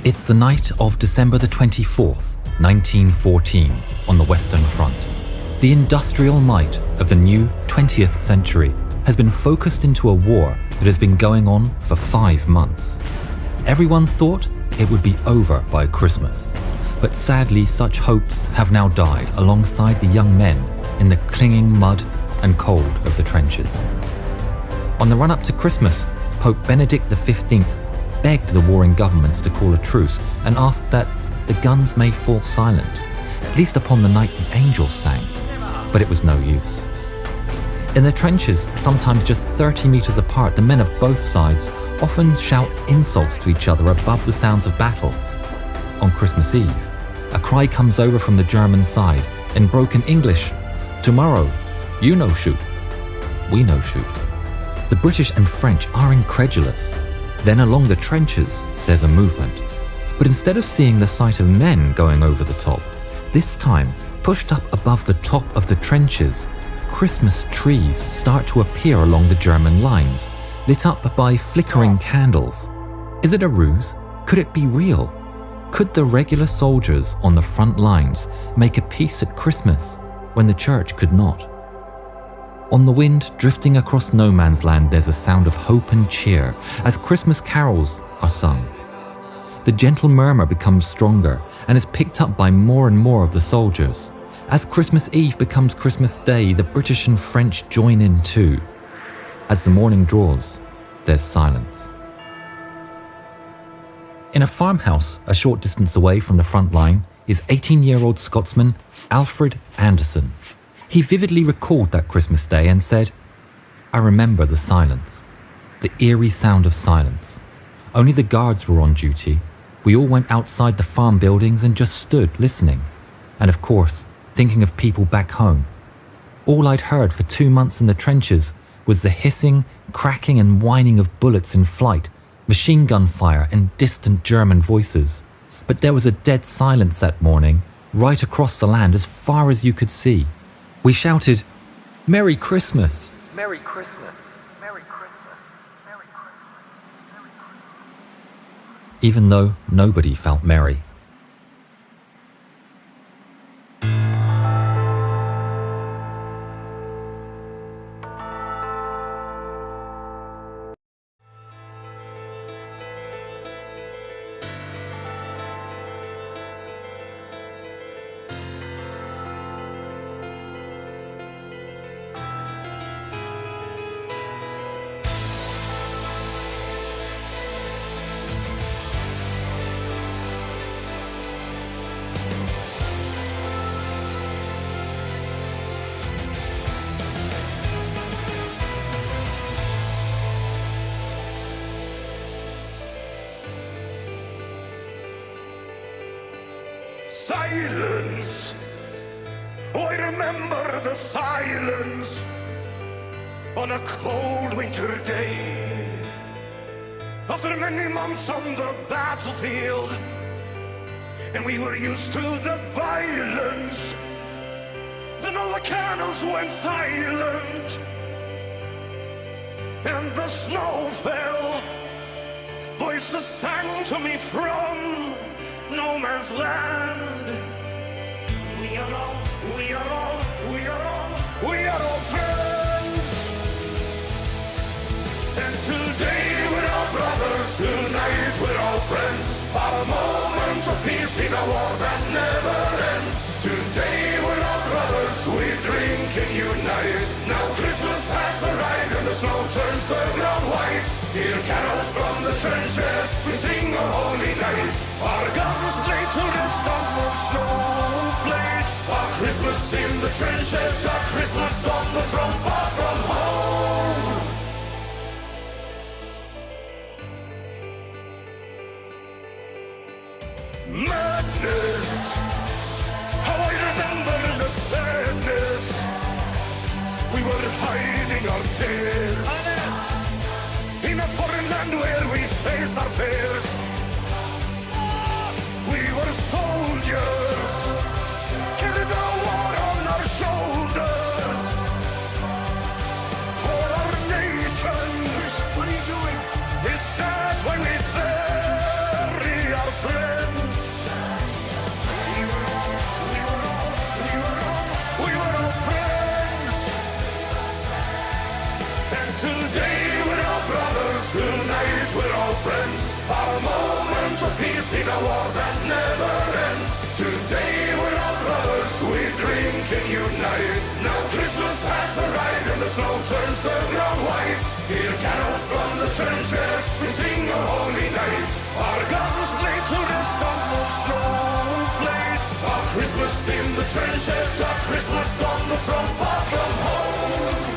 It's the night of December the 24th, 1914, on the Western Front. The industrial might of the new 20th century has been focused into a war that has been going on for 5 months. Everyone thought it would be over by Christmas, but sadly such hopes have now died alongside the young men in the clinging mud and cold of the trenches. On the run-up to Christmas, Pope Benedict XV begged the warring governments to call a truce and asked that the guns may fall silent, at least upon the night the angels sang, but it was no use. In the trenches, sometimes just 30 meters apart, the men of both sides often shout insults to each other above the sounds of battle. On Christmas Eve, a cry comes over from the German side in broken English, "Tomorrow, you no shoot, we no shoot." The British and French are incredulous. Then along the trenches, there's a movement. But instead of seeing the sight of men going over the top, this time, pushed up above the top of the trenches, Christmas trees start to appear along the German lines, lit up by flickering candles. Is it a ruse? Could it be real? Could the regular soldiers on the front lines make a peace at Christmas when the church could not? On the wind, drifting across no man's land, there's a sound of hope and cheer as Christmas carols are sung. The gentle murmur becomes stronger and is picked up by more and more of the soldiers. As Christmas Eve becomes Christmas Day, the British and French join in too. As the morning draws, there's silence. In a farmhouse a short distance away from the front line is 18-year-old Scotsman Alfred Anderson. He vividly recalled that Christmas Day and said, "I remember the silence, the eerie sound of silence. Only the guards were on duty. We all went outside the farm buildings and just stood listening. And of course, thinking of people back home. All I'd heard for 2 months in the trenches was the hissing, cracking and whining of bullets in flight, machine gun fire and distant German voices. But there was a dead silence that morning, right across the land as far as you could see. We shouted, 'Merry Christmas! Merry Christmas! Merry Christmas! Merry Christmas! Merry Christmas!' Even though nobody felt merry. Silence. Oh, I remember the silence on a cold winter day. After many months on the battlefield, and we were used to the violence, then all the cannons went silent, and the snow fell. Voices sang to me from no man's land. We are all friends. And today we're all brothers, tonight we're all friends. A moment of peace in a war that never ends. Today we're all brothers, we drink and unite. Now Christmas has arrived and the snow turns the ground white. Hear carols from the trenches, we sing a holy night. Our guns lay to rest on snowflakes. Our Christmas in the trenches, our Christmas on the front, far from home. Madness, how I remember the sadness. We were hiding our tears in a foreign land where we faced our fears. We were soldiers, carried the war on our shoulders for our nations. What are you doing? Is that why we bury our friends? of peace in a war that never ends. Today we're all brothers, we drink and unite. Now Christmas has arrived and the snow turns the ground white. Hear carols from the trenches, we sing a holy night. Our guns laid to rest on the snowflakes. Our Christmas in the trenches, our Christmas on the front, far from home.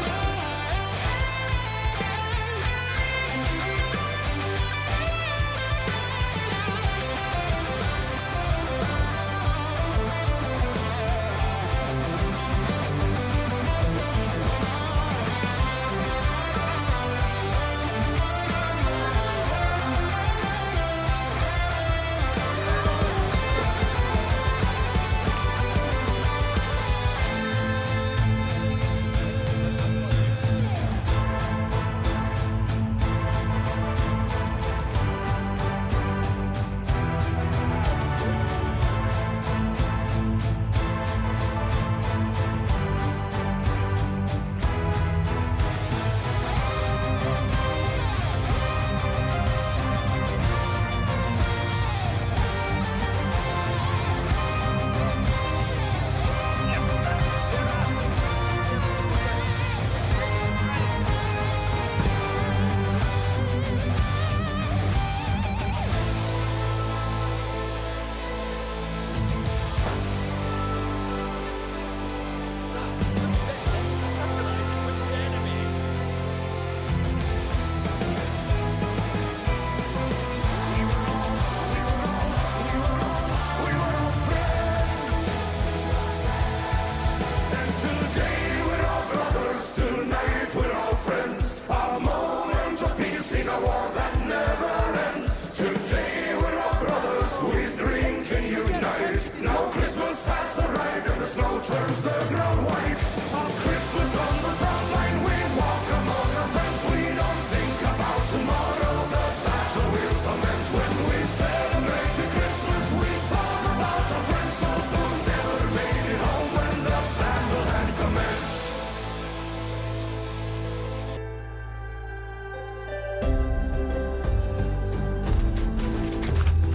Turns the ground white. On Christmas on the front line, we walk among our friends. We don't think about tomorrow. The battle will commence when we celebrate Christmas. We thought about our friends, those who never made it home when the battle had commenced.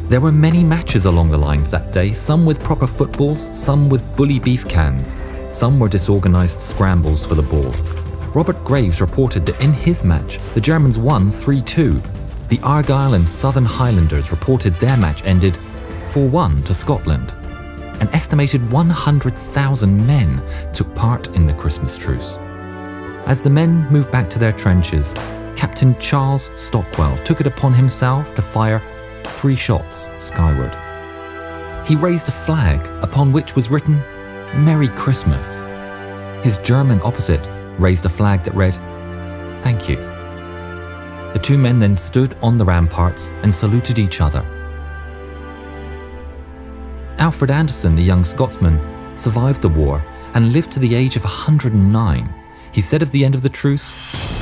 There were many matches along the lines that day, some with proper footballs, some with bully beef cans, some were disorganised scrambles for the ball. Robert Graves reported that in his match, the Germans won 3-2. The Argyll and Southern Highlanders reported their match ended 4-1 to Scotland. An estimated 100,000 men took part in the Christmas truce. As the men moved back to their trenches, Captain Charles Stockwell took it upon himself to fire 3 shots skyward. He raised a flag upon which was written, "Merry Christmas." His German opposite raised a flag that read, "Thank you." The 2 men then stood on the ramparts and saluted each other. Alfred Anderson, the young Scotsman, survived the war and lived to the age of 109. He said of the end of the truce,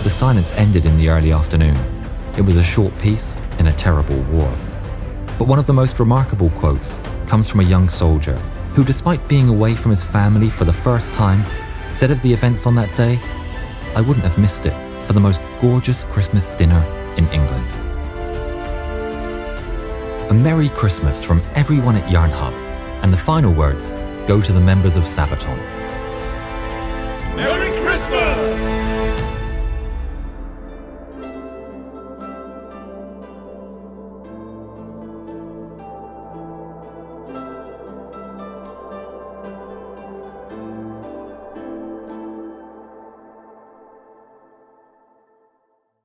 "The silence ended in the early afternoon. It was a short peace in a terrible war." But one of the most remarkable quotes comes from a young soldier who, despite being away from his family for the first time, said of the events on that day, "I wouldn't have missed it for the most gorgeous Christmas dinner in England." A Merry Christmas from everyone at Yarn Hub, and the final words go to the members of Sabaton. Merry Christmas!